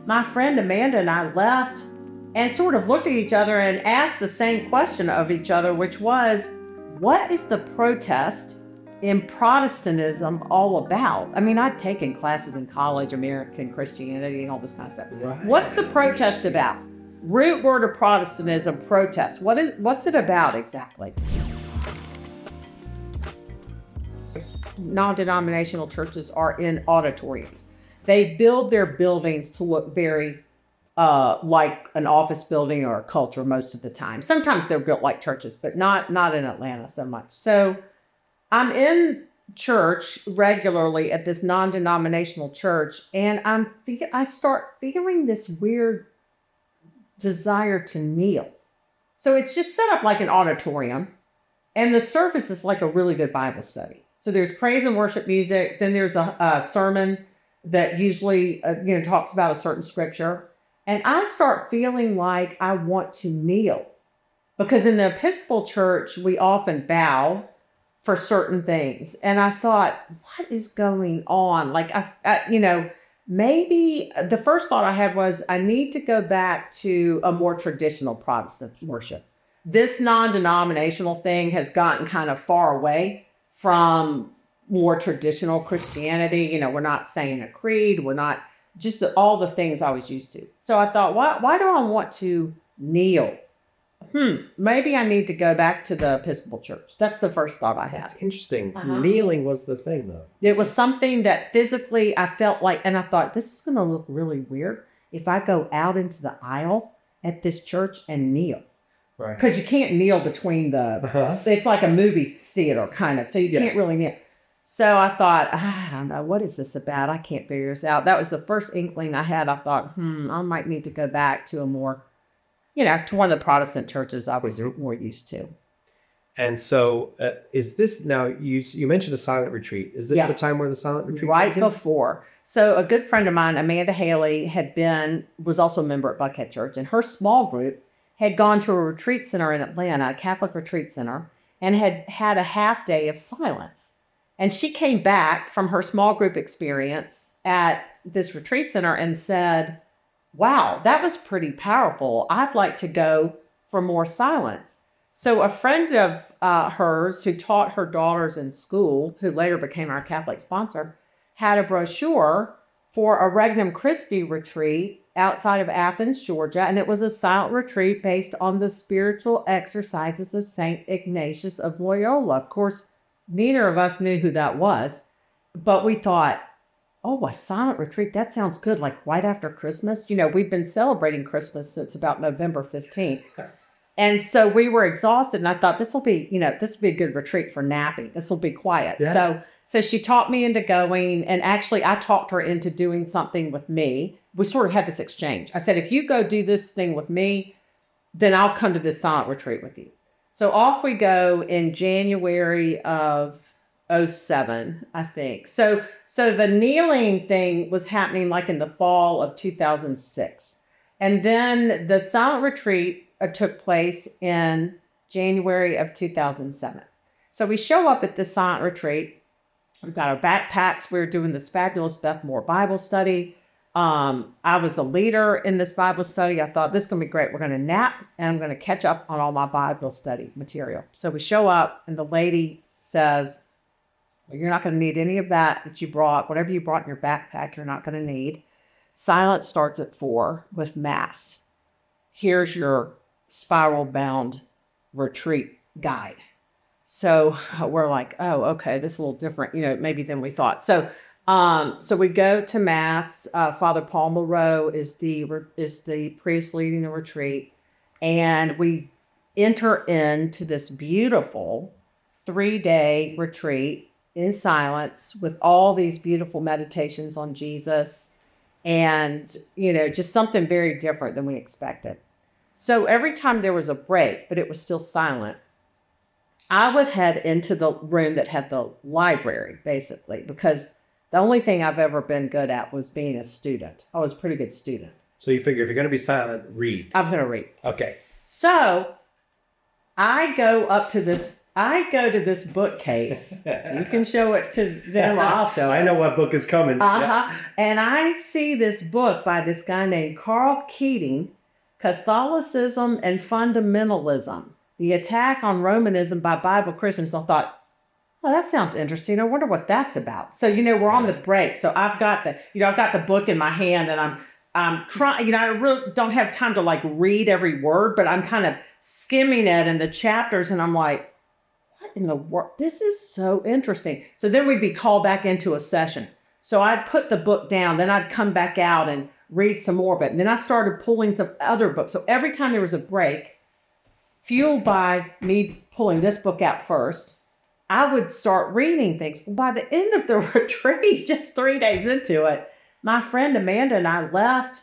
my friend Amanda and I left and sort of looked at each other and asked the same question of each other, which was, what is the protest in Protestantism all about? I mean, I'd taken classes in college, American Christianity and all this kind of stuff. Right. What's the protest about? Root word of Protestantism, protest. What's it about exactly? Non-denominational churches are in auditoriums. They build their buildings to look very like an office building or a culture most of the time. Sometimes they're built like churches, but not in Atlanta so much. So I'm in church regularly at this non-denominational church, and I start feeling this weird desire to kneel. So it's just set up like an auditorium, and the service is like a really good Bible study. So there's praise and worship music. Then there's a sermon that usually talks about a certain scripture. And I start feeling like I want to kneel, because in the Episcopal Church, we often bow for certain things. And I thought, what is going on? Like, maybe the first thought I had was I need to go back to a more traditional Protestant worship. This non-denominational thing has gotten kind of far away from more traditional Christianity. We're not saying a creed. We're not just all the things I was used to. So I thought, why do I want to kneel? Maybe I need to go back to the Episcopal Church. That's the first thought I had. That's interesting. Kneeling was the thing, though. It was something that physically I felt like, and I thought, this is going to look really weird if I go out into the aisle at this church and kneel. Right. Because you can't kneel between it's like a movie theater kind of, so you can't really kneel. So I thought, I don't know, what is this about? I can't figure this out. That was the first inkling I had. I thought, I might need to go back to a more, to one of the Protestant churches I was more used to. And so is this now, you mentioned a silent retreat. Is this the time where the silent retreat Right before. So a good friend of mine, Amanda Haley, was also a member at Buckhead Church, and her small group had gone to a retreat center in Atlanta, a Catholic retreat center, and had a half day of silence. And she came back from her small group experience at this retreat center and said, wow, that was pretty powerful. I'd like to go for more silence. So a friend of hers who taught her daughters in school, who later became our Catholic sponsor, had a brochure for a Regnum Christi retreat outside of Athens, Georgia. And it was a silent retreat based on the spiritual exercises of St. Ignatius of Loyola. Of course, neither of us knew who that was, but we thought, oh, a silent retreat, that sounds good, like right after Christmas. We've been celebrating Christmas since about November 15th. And so we were exhausted, and I thought this will be a good retreat for napping. This will be quiet. Yeah. So she talked me into going, and actually I talked her into doing something with me. We sort of had this exchange. I said, if you go do this thing with me, then I'll come to this silent retreat with you. So off we go in January of 2007, I think. So the kneeling thing was happening like in the fall of 2006. And then the silent retreat took place in January of 2007. So we show up at this silent retreat. We've got our backpacks. We're doing this fabulous Beth Moore Bible study. I was a leader in this Bible study. I thought, this is going to be great. We're going to nap, and I'm going to catch up on all my Bible study material. So we show up, and the lady says, well, you're not going to need any of that you brought. Whatever you brought in your backpack, you're not going to need. Silence starts at 4 with Mass. Here's your spiral-bound retreat guide. So we're like, oh, okay, this is a little different, maybe than we thought. So we go to Mass. Father Paul Moreau is the priest leading the retreat, and we enter into this beautiful 3-day retreat in silence with all these beautiful meditations on Jesus, and just something very different than we expected. So every time there was a break, but it was still silent, I would head into the room that had the library, basically, because the only thing I've ever been good at was being a student. I was a pretty good student. So you figure if you're going to be silent, read. I'm going to read. Okay. So I go up to this I go to this bookcase. You can show it to them, or I'll show it. I know what book is coming. Yeah. And I see this book by this guy named Carl Keating, Catholicism and Fundamentalism, The Attack on Romanism by Bible Christians. So I thought, oh, that sounds interesting. I wonder what that's about. So, we're on the break. So I've got the book in my hand, and I'm trying, I really don't have time to read every word, but I'm kind of skimming it in the chapters, and I'm like, what in the world? This is so interesting. So then we'd be called back into a session. So I'd put the book down, then I'd come back out and read some more of it. And then I started pulling some other books. So every time there was a break, fueled by me pulling this book out first, I would start reading things. By the end of the retreat, just 3 days into it, my friend Amanda and I left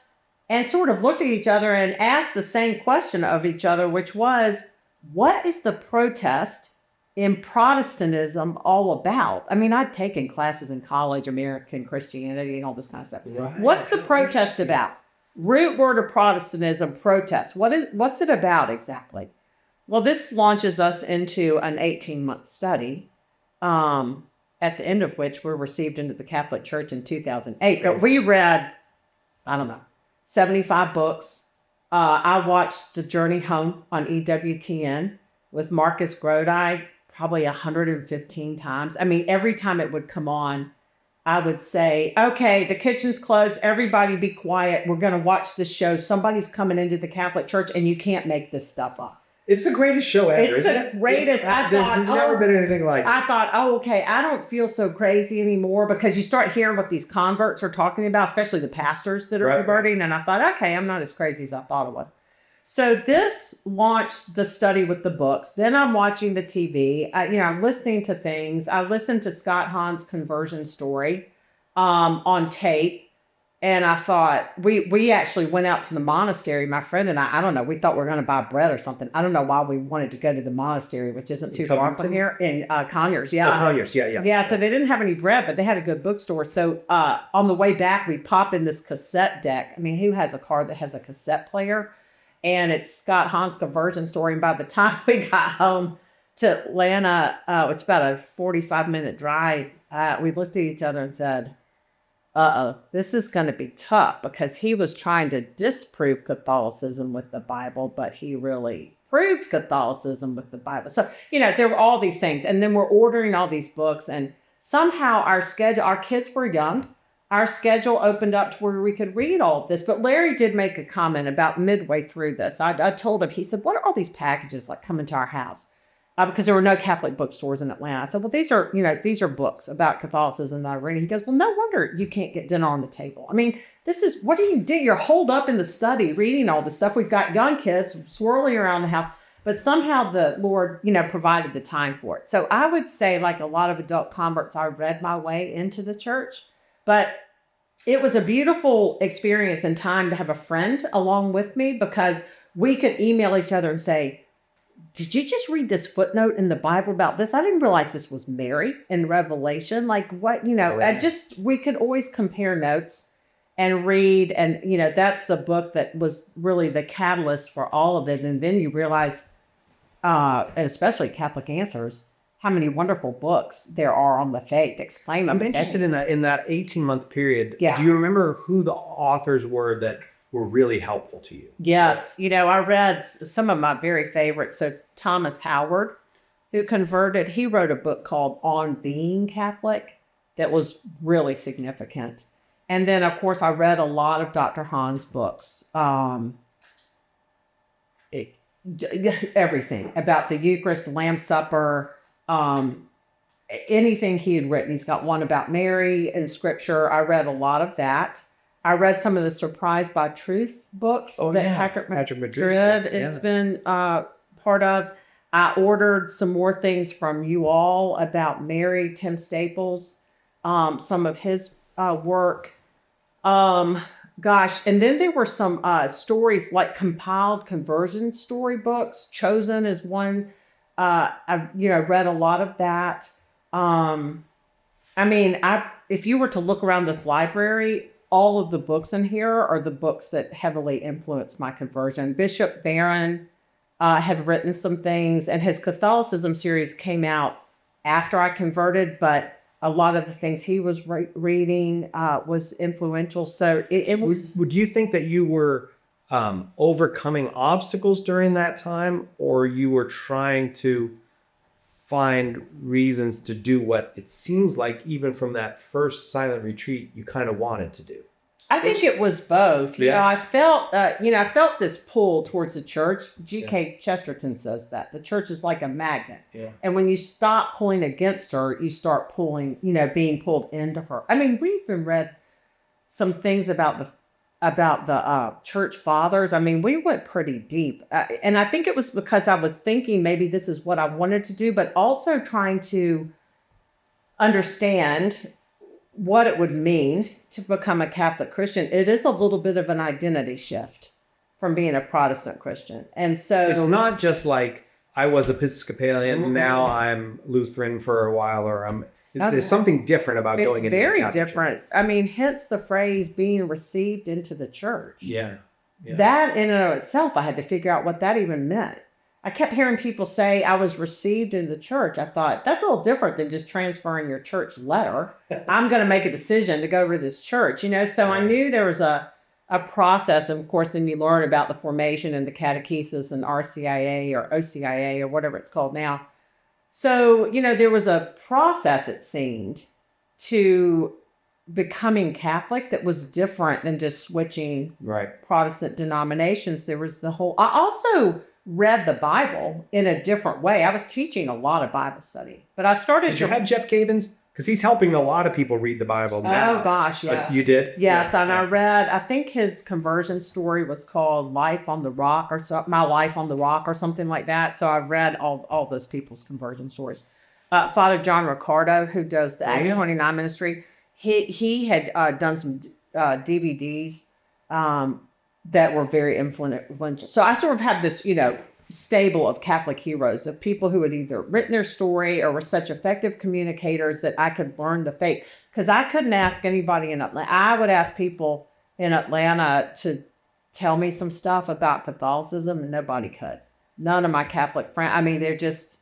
and sort of looked at each other and asked the same question of each other, which was, what is the protest in Protestantism all about? I mean, I'd taken classes in college, American Christianity and all this kind of stuff. Right. What's the protest about? Root word of Protestantism, protest. What's it about exactly? Well, this launches us into an 18-month study, at the end of which we're received into the Catholic Church in 2008. We read, 75 books. I watched The Journey Home on EWTN with Marcus Grodi probably 115 times. I mean, every time it would come on, I would say, okay, the kitchen's closed. Everybody be quiet. We're going to watch this show. Somebody's coming into the Catholic Church, and you can't make this stuff up. It's the greatest show ever. It's the greatest. There's never been anything like it. I thought, okay, I don't feel so crazy anymore, because you start hearing what these converts are talking about, especially the pastors that are converting. And I thought, okay, I'm not as crazy as I thought it was. So this launched the study with the books. Then I'm watching the TV. I'm listening to things. I listened to Scott Hahn's conversion story on tape. And I thought, we actually went out to the monastery, my friend and I don't know, we thought we were going to buy bread or something. I don't know why we wanted to go to the monastery, which isn't too far from here, in Conyers. Yeah. Oh, Conyers, yeah. Yeah, so they didn't have any bread, but they had a good bookstore. So on the way back, we pop in this cassette deck. I mean, who has a car that has a cassette player? And it's Scott Hahn's conversion story. And by the time we got home to Atlanta, it's about a 45-minute drive. We looked at each other and said, this is going to be tough, because he was trying to disprove Catholicism with the Bible, but he really proved Catholicism with the Bible. So, there were all these things. And then we're ordering all these books, and somehow our kids were young. Our schedule opened up to where we could read all of this. But Larry did make a comment about midway through this. I told him, he said, what are all these packages coming to our house? Because there were no Catholic bookstores in Atlanta. I said, well, these are books about Catholicism that I read. He goes, well, no wonder you can't get dinner on the table. I mean, what do you do? You're holed up in the study reading all this stuff. We've got young kids swirling around the house, but somehow the Lord, provided the time for it. So I would say, like a lot of adult converts, I read my way into the church, but it was a beautiful experience and time to have a friend along with me, because we could email each other and say, did you just read this footnote in the Bible about this? I didn't realize this was Mary in Revelation. Like what, we could always compare notes and read. And, that's the book that was really the catalyst for all of it. And then you realize, especially Catholic Answers, how many wonderful books there are on the faith. Explain them. I'm interested in that 18-month period. Yeah. Do you remember who the authors were that were really helpful to you? Yes. I read some of my very favorites. So Thomas Howard, who converted, he wrote a book called On Being Catholic that was really significant. And then, of course, I read a lot of Dr. Hahn's books. Everything about the Eucharist, the Lamb's Supper, anything he had written. He's got one about Mary in Scripture. I read a lot of that. I read some of the Surprised by Truth books Patrick Madrid has been part of. I ordered some more things from you all about Mary, Tim Staples, some of his work. And then there were some stories, like compiled conversion storybooks. Chosen is one. I read a lot of that. If you were to look around this library, all of the books in here are the books that heavily influenced my conversion. Bishop Barron, have written some things, and his Catholicism series came out after I converted, but a lot of the things he was reading was influential. So it was. Would you think that you were overcoming obstacles during that time, or you were trying to find reasons to do what it seems like, even from that first silent retreat, you kind of wanted to do? I think it was both. You Yeah. know, I felt this pull towards the church. G.K. Chesterton says that the church is like a magnet. Yeah. And when you stop pulling against her, you start pulling, being pulled into her. I mean, we even read some things about the church fathers. I mean, we went pretty deep. And I think it was because I was thinking maybe this is what I wanted to do, but also trying to understand what it would mean to become a Catholic Christian. It is a little bit of an identity shift from being a Protestant Christian. And so It's not just like I was Episcopalian, now I'm Lutheran for a while, or there's something different about going into the very Catholic different. Church. I mean, hence the phrase being received into the church. Yeah. That in and of itself, I had to figure out what that even meant. I kept hearing people say I was received in the church. I thought that's a little different than just transferring your church letter. I'm going to make a decision to go to this church, So I knew there was a process. And of course, then you learn about the formation and the catechesis and RCIA or OCIA or whatever it's called now. So, there was a process, it seemed, to becoming Catholic that was different than just switching Protestant denominations. There was I also read the Bible in a different way. I was teaching a lot of Bible study, but I started. Did you have Jeff Cavins? Because he's helping a lot of people read the Bible now. Oh gosh, yes. But you did? Yes, and I read. I think his conversion story was called "Life on the Rock" or My Life on the Rock or something like that. So I read all those people's conversion stories. Father John Ricardo, who does the Acts 29 ministry, he had done some DVDs that were very influential. So I sort of had this, stable of Catholic heroes, of people who had either written their story or were such effective communicators that I could learn the faith. Because I couldn't ask anybody in Atlanta. I would ask people in Atlanta to tell me some stuff about Catholicism, and nobody could. None of my Catholic friends. I mean,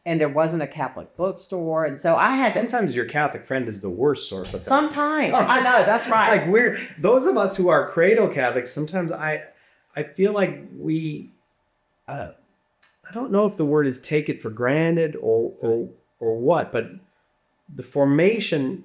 and there wasn't a Catholic bookstore. And so I had. Sometimes your Catholic friend is the worst source of that. Sometimes. I know, that's right. Like those of us who are Cradle Catholics, sometimes I feel like we, I don't know if the word is take it for granted or what, but the formation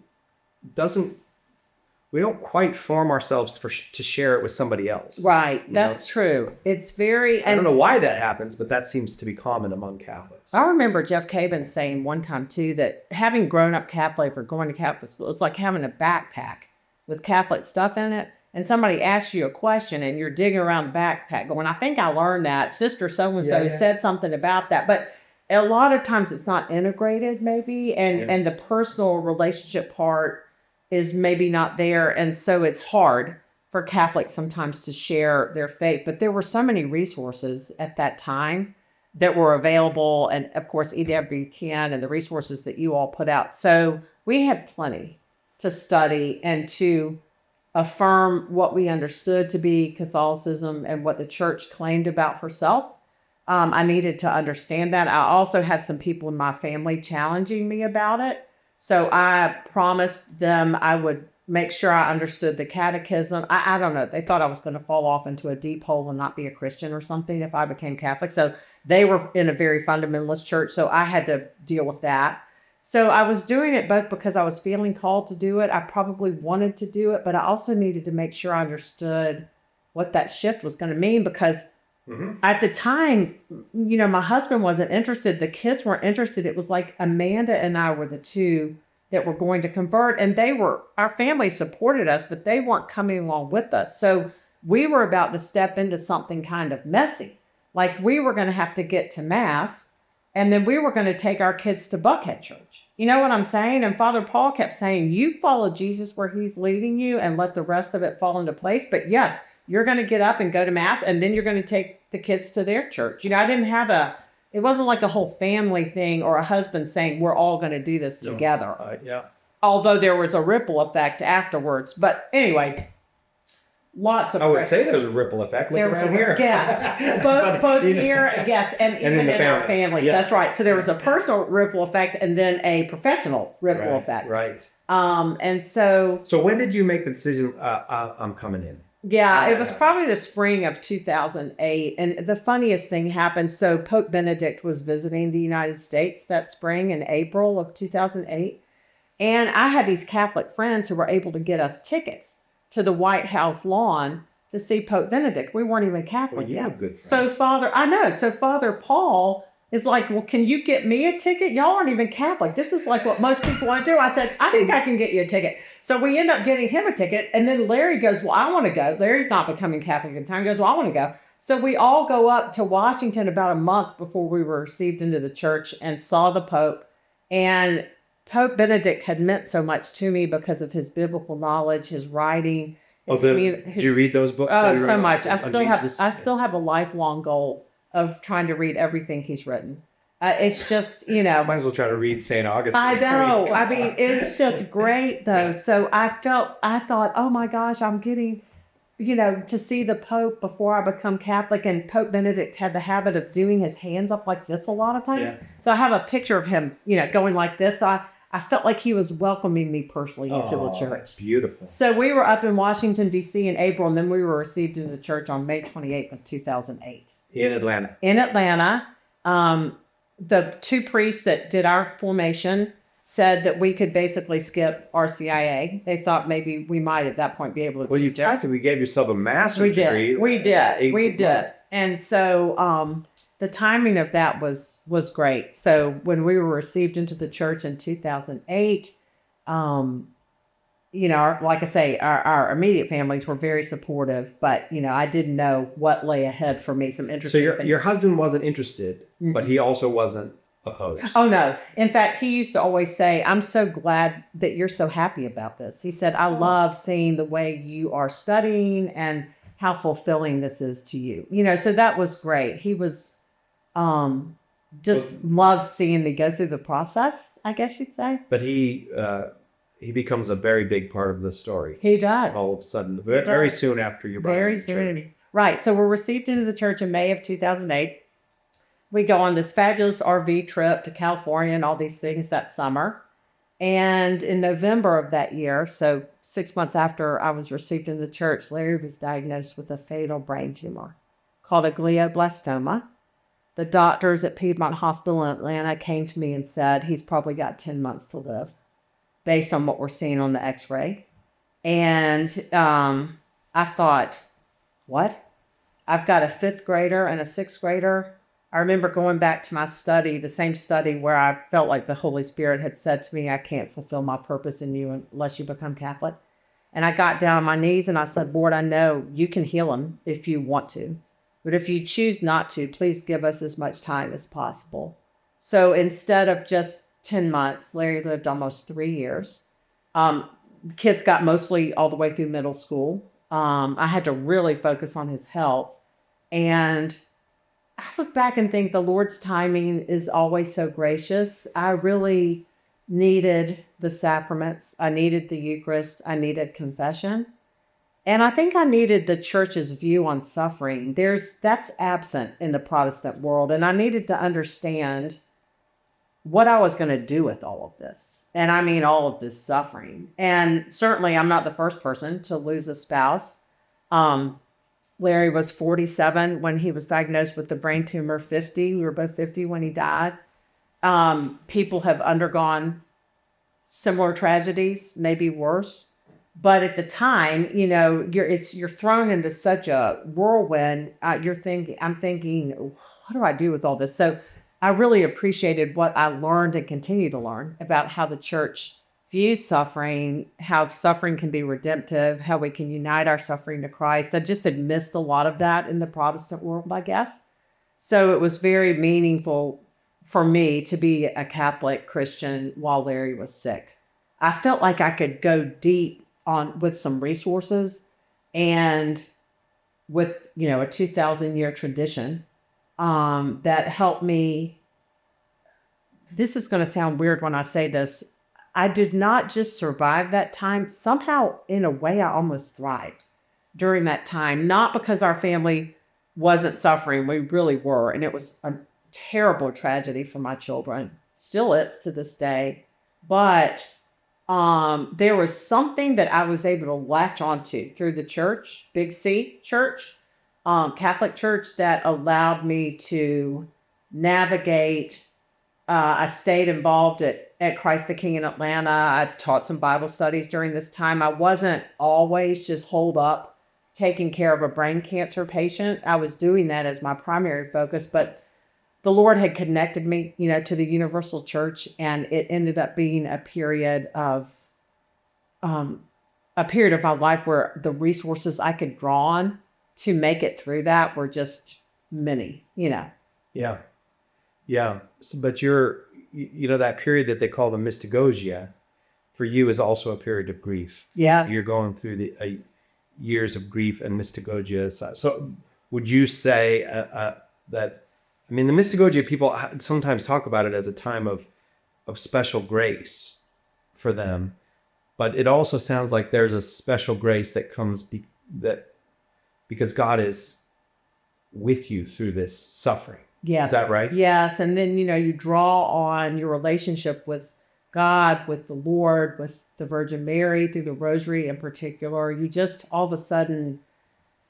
we don't quite form ourselves to share it with somebody else. Right. That's true. It's very... I don't know why that happens, but that seems to be common among Catholics. I remember Jeff Cabin saying one time, too, that having grown up Catholic or going to Catholic school, it's like having a backpack with Catholic stuff in it. And somebody asks you a question and you're digging around the backpack going, I think I learned that. Sister so-and-so said something about that. But a lot of times it's not integrated, maybe. And the personal relationship part is maybe not there. And so it's hard for Catholics sometimes to share their faith. But there were so many resources at that time that were available. And of course, EWTN and the resources that you all put out. So we had plenty to study and to affirm what we understood to be Catholicism and what the church claimed about herself. I needed to understand that. I also had some people in my family challenging me about it. So I promised them I would make sure I understood the catechism. I don't know. They thought I was going to fall off into a deep hole and not be a Christian or something if I became Catholic. So they were in a very fundamentalist church. So I had to deal with that. So I was doing it both because I was feeling called to do it. I probably wanted to do it, but I also needed to make sure I understood what that shift was going to mean because at the time, my husband wasn't interested. The kids weren't interested. It was like Amanda and I were the two that were going to convert, and our family supported us, but they weren't coming along with us. So we were about to step into something kind of messy. Like we were going to have to get to Mass, and then we were going to take our kids to Buckhead Church. You know what I'm saying? And Father Paul kept saying, you follow Jesus where he's leading you and let the rest of it fall into place. But yes, you're going to get up and go to Mass, and then you're going to take the kids to their church. I didn't have it wasn't like a whole family thing or a husband saying, we're all going to do this together. Yeah. Although there was a ripple effect afterwards. But anyway, lots of. I would say there's a ripple effect. Look There was around here. yes, But both even- here, yes, and even in the in our family. families. Yeah. That's right. So there was a personal ripple effect, and then a professional ripple Right, effect. right. And so So when did you make the decision? I'm coming in. yeah, it was probably the spring of 2008. And the funniest thing happened. So Pope Benedict was visiting the United States that spring in April of 2008. And I had these Catholic friends who were able to get us tickets to the White House lawn to see Pope Benedict. We weren't even Catholic Well, you yet. have good friends. So Father Paul is like, well, can you get me a ticket? Y'all aren't even Catholic. This is like what most people want to do. I said, I think I can get you a ticket. So we end up getting him a ticket. And then Larry goes, well, I want to go. Larry's not becoming Catholic at the time. He goes, well, I want to go. So we all go up to Washington about a month before we were received into the church and saw the Pope. And Pope Benedict had meant so much to me because of his biblical knowledge, his writing. Did you read those books? Oh, that he so wrote much. on Jesus? I still have a lifelong goal of trying to read everything he's written. It's just, Might as well try to read St. Augustine. I know. come I mean, on. it's just great though. So I thought, oh my gosh, I'm getting, to see the Pope before I become Catholic. And Pope Benedict had the habit of doing his hands up like this a lot of times. Yeah. So I have a picture of him, going like this. So I felt like he was welcoming me personally into the church. That's beautiful. So we were up in Washington, D.C. in April, and then we were received into the church on May 28th of 2008. In Atlanta. In Atlanta, the two priests that did our formation said that we could basically skip RCIA. They thought maybe we might at that point be able to. Well, you practically gave yourself a master's degree. We did. 18 months. And so the timing of that was great. So when we were received into the church in 2008, like I say, our immediate families were very supportive, but I didn't know what lay ahead for me. Some So interesting things. your husband wasn't interested, but he also wasn't opposed. Oh, no. In fact, he used to always say, I'm so glad that you're so happy about this. He said, I love seeing the way you are studying and how fulfilling this is to you. So that was great. He was just loved seeing me go through the process, I guess you'd say. But he becomes a very big part of the story. He does. All of a sudden, very soon after you're brought Very into the church. soon. Right. So we're received into the church in May of 2008. We go on this fabulous RV trip to California and all these things that summer. And in November of that year, so 6 months after I was received in the church, Larry was diagnosed with a fatal brain tumor called a glioblastoma. The doctors at Piedmont Hospital in Atlanta came to me and said he's probably got 10 months to live based on what we're seeing on the x-ray. And I thought, what? I've got a 5th grader and a 6th grader. I remember going back to my study, the same study where I felt like the Holy Spirit had said to me, I can't fulfill my purpose in you unless you become Catholic. And I got down on my knees and I said, Lord, I know you can heal him if you want to. But if you choose not to, please give us as much time as possible. So instead of just 10 months, Larry lived almost 3 years. Kids got mostly all the way through middle school. I had to really focus on his health. And I look back and think the Lord's timing is always so gracious. I really needed the sacraments. I needed the Eucharist. I needed confession. And I think I needed the church's view on suffering. That's absent in the Protestant world. And I needed to understand what I was going to do with all of this. And I mean all of this suffering. And certainly I'm not the first person to lose a spouse. Larry was 47 when he was diagnosed with the brain tumor, 50. We were both 50 when he died. People have undergone similar tragedies, maybe worse. But at the time, you're thrown into such a whirlwind. I'm thinking, what do I do with all this? So I really appreciated what I learned and continue to learn about how the church views suffering, how suffering can be redemptive, how we can unite our suffering to Christ. I just had missed a lot of that in the Protestant world, I guess. So it was very meaningful for me to be a Catholic Christian while Larry was sick. I felt like I could go deep with some resources and with, a 2,000-year tradition that helped me. This is going to sound weird when I say this. I did not just survive that time. Somehow, in a way, I almost thrived during that time, not because our family wasn't suffering. We really were. And it was a terrible tragedy for my children. Still is to this day. But there was something that I was able to latch onto through the church, Big C church, Catholic church, that allowed me to navigate. I stayed involved at Christ the King in Atlanta. I taught some Bible studies during this time. I wasn't always just holed up taking care of a brain cancer patient. I was doing that as my primary focus, but the Lord had connected me, to the Universal Church, and it ended up being a period of my life where the resources I could draw on to make it through that were just many. Yeah. Yeah. So, but that period that they call the mystagogia for you is also a period of grief. Yes. You're going through the years of grief and mystagogia. So would you say that, the mystagogia, people sometimes talk about it as a time of special grace for them, but it also sounds like there's a special grace that comes because God is with you through this suffering. Yes. Is that right? Yes. And then, you draw on your relationship with God, with the Lord, with the Virgin Mary, through the Rosary in particular. You just all of a sudden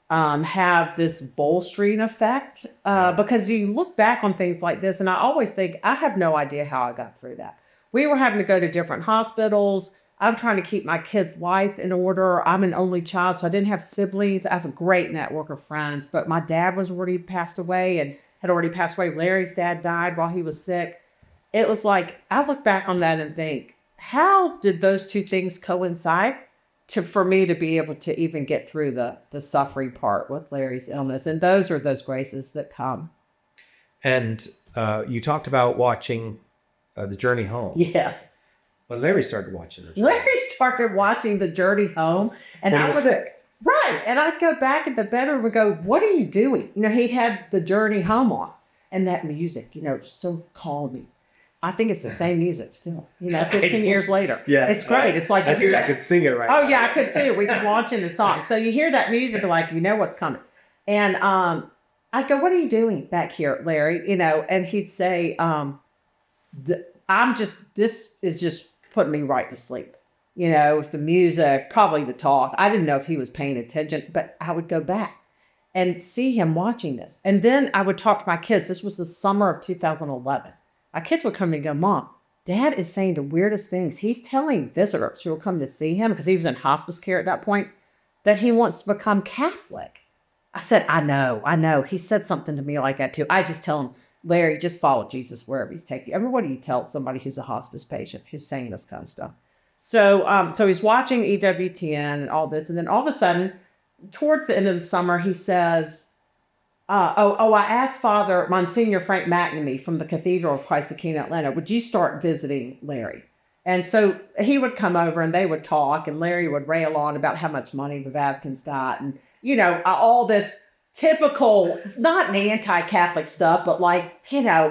have this bolstering effect because you look back on things like this. And I always think, I have no idea how I got through that. We were having to go to different hospitals. I'm trying to keep my kid's life in order. I'm an only child, so I didn't have siblings. I have a great network of friends, but my dad was already passed away and had already passed away. Larry's dad died while he was sick. It was like, I look back on that and think, how did those two things coincide for me to be able to even get through the suffering part with Larry's illness? And those are those graces that come. And you talked about watching The Journey Home. Yes. Well, Larry started watching it. Larry started watching The Journey Home. And I was sick. Right. And I'd go back in the bedroom and go, what are you doing? He had The Journey Home on. And that music, so calming. I think it's the same music still, 15 years later. Yes. It's great. It's like, I think I could sing it right Oh, now. yeah, I could too. We were watching the song. So you hear that music, like, what's coming. And I'd go, what are you doing back here, Larry? And he'd say, this is just putting me right to sleep. With the music, probably the talk. I didn't know if he was paying attention, but I would go back and see him watching this. And then I would talk to my kids. This was the summer of 2011. My kids would come to me and go, Mom, Dad is saying the weirdest things. He's telling visitors who will come to see him, because he was in hospice care at that point, that he wants to become Catholic. I said, I know. He said something to me like that too. I just tell him, Larry, just follow Jesus wherever he's taking you. I mean, what do you tell somebody who's a hospice patient who's saying this kind of stuff? So he's watching EWTN and all this. And then all of a sudden, towards the end of the summer, he says, I asked Father Monsignor Frank McNamee from the Cathedral of Christ the King in Atlanta, would you start visiting Larry? And so he would come over and they would talk, and Larry would rail on about how much money the Vatican's got, and, all this typical, not an anti-Catholic stuff, but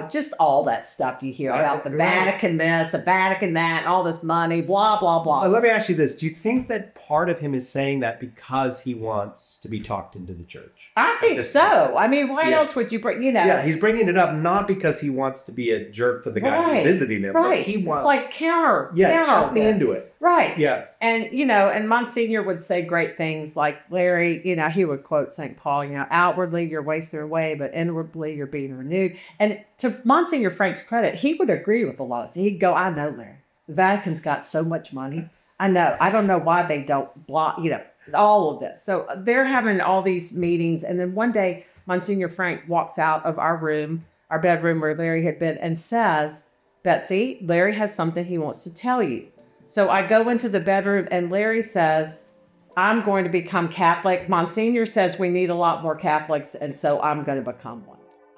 just all that stuff you hear about the Vatican this, the Vatican that, all this money, blah, blah, blah. Well, let me ask you this. Do you think that part of him is saying that because he wants to be talked into the church? I think so. I mean, why else would you bring, Yeah, he's bringing it up not because he wants to be a jerk to the guy who's visiting him, but he wants... It's like counter talk me into it. Right. Yeah. And, and Monsignor would say great things like, Larry, he would quote St. Paul, outwardly you're wasting away, but inwardly you're being renewed. And to Monsignor Frank's credit, he would agree with a lot of things. He'd go, I know, Larry, the Vatican's got so much money. I know. I don't know why they don't block, all of this. So they're having all these meetings. And then one day, Monsignor Frank walks out of our bedroom where Larry had been, and says, Betsy, Larry has something he wants to tell you. So I go into the bedroom and Larry says, I'm going to become Catholic. Monsignor says we need a lot more Catholics, and so I'm going to become one.